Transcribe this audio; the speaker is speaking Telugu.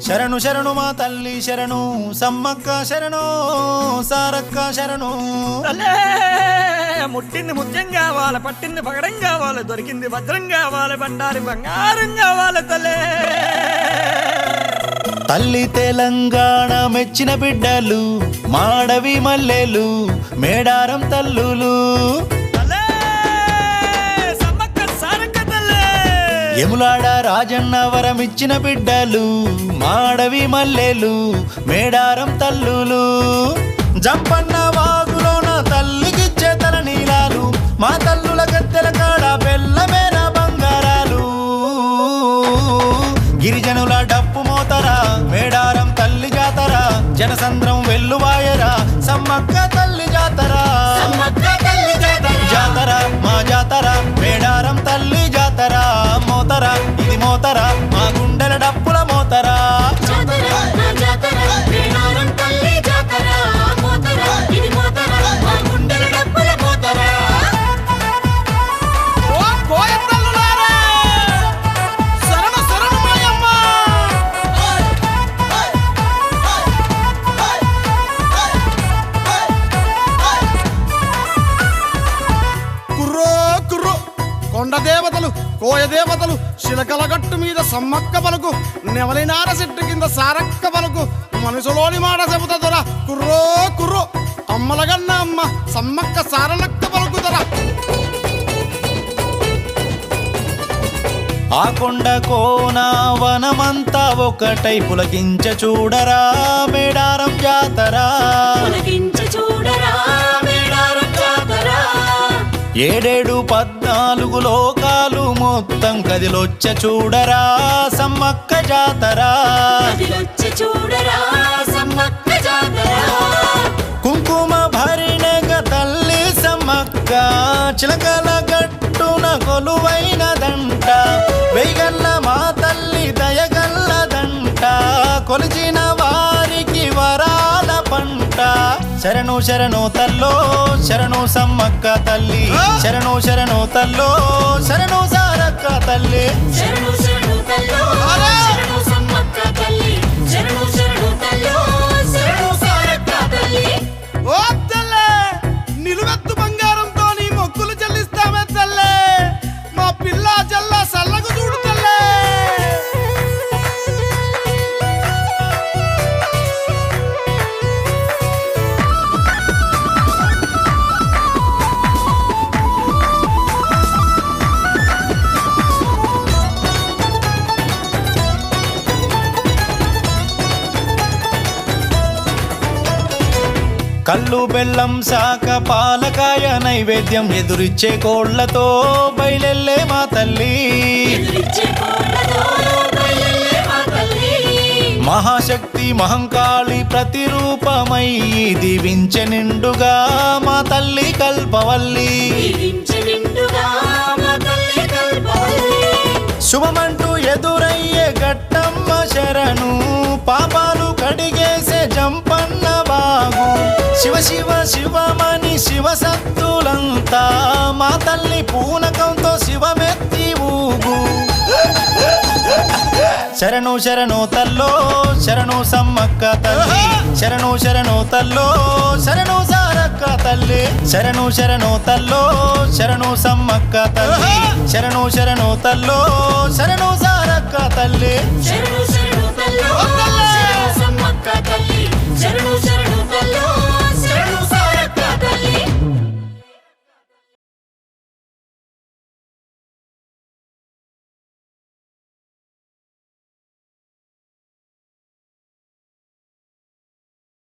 శరణు శరణు మా తల్లి శరణు సమ్మక్క శరణు సారక్క శరణు. ముట్టింది ముత్యం కావాలి, పట్టింది పగడం కావాలి, దొరికింది భద్రం కావాలి, బండారి బంగారం కావాలి తల్లే. తల్లి తెలంగాణ మెచ్చిన బిడ్డలు మాడవి మల్లెలు మేడారం తల్లులు. యములాడ రాజన్న వరమిచ్చిన బిడ్డలు మాడవి మల్లెలు మేడారం తల్లులు. జంపన్న వాగులోన తల్లికిచ్చే తల నీలాలు మా తల్లుల గద్దెల కాడ బెల్లమేన బంగారాలు. గిరిజనుల డప్పు మోతరా మేడారం తల్లి జాతర జనసంద్రం వెల్లువాయరా సమ్మక్క తల్లి జాతర. జాతర మా జాతర మేడారం తల్లి జాతర మోతరా ఇది మోతరా మా గుండెల డప్పుల మోతరా. కొండ దేవతలు కోయ దేవతలు శిలకల గట్టు మీద సమ్మక్క పలుకు నెవలినార చెట్టు కింద సారక్క పలుకు మనసులోని మాట చెబుతదొరా కుర్రో కుర్రో అమ్మలగన్న అమ్మ సమ్మక్క సారలక్క పలుకుదరా. ఆ కొండ కోన వనమంతా ఒకటై పులకించ చూడరా మేడారం జాతర. ఏడేడు 14 లోకాలు మొత్తం కదిలొచ్చ చూడరా సమ్మక్క జాతర. కుంకుమ భరిణగ తల్లి సమ్మక్క చిలకల గట్టున కొలువైనదంట. వెయ్యగల్ల మా తల్లి దయగల్లదంట కొలిచిన వారికి వరాల పంట. శరణు శరణు తల్లో శరణు సమ్మక్క తల్లి శరణు శరణు తల్లో శరణు సారక్క తల్లి. ఓ తల్లే నిలువెత్తు బంగారంతో నీ మొక్కులు చెల్లిస్తామే తల్లే మా పిల్ల జల్ల సల్లగు చూడు తల్లే. కల్లు బెల్లం శాక పాలకాయ నైవేద్యం ఎదురిచ్చే కోళ్లతో బయలెల్లే మా తల్లి. మహాశక్తి మహంకాళి ప్రతిరూపమై దీవించె నిండుగా మా తల్లి కల్పవల్లి. శుభమంటూ ఎదురయ్యే గట్టమ్మ శరణు పాపాలు కడిగేసే జంపన్న బాగు. శివ శివ శివమని శివ సత్తులంతా మా తల్లి పూనకంతో శివమెత్తి ఊగు. శరణు శరణు తల్లో శరణు సమ్మక్క తల్లి శరణు శరణు తల్లో శరణు సారక్క తల్లి. శరణు శరణు తల్లో శరణు సమ్మక్క తల్లి శరణు శరణు తల్లో శరణు సారక్క తల్లి.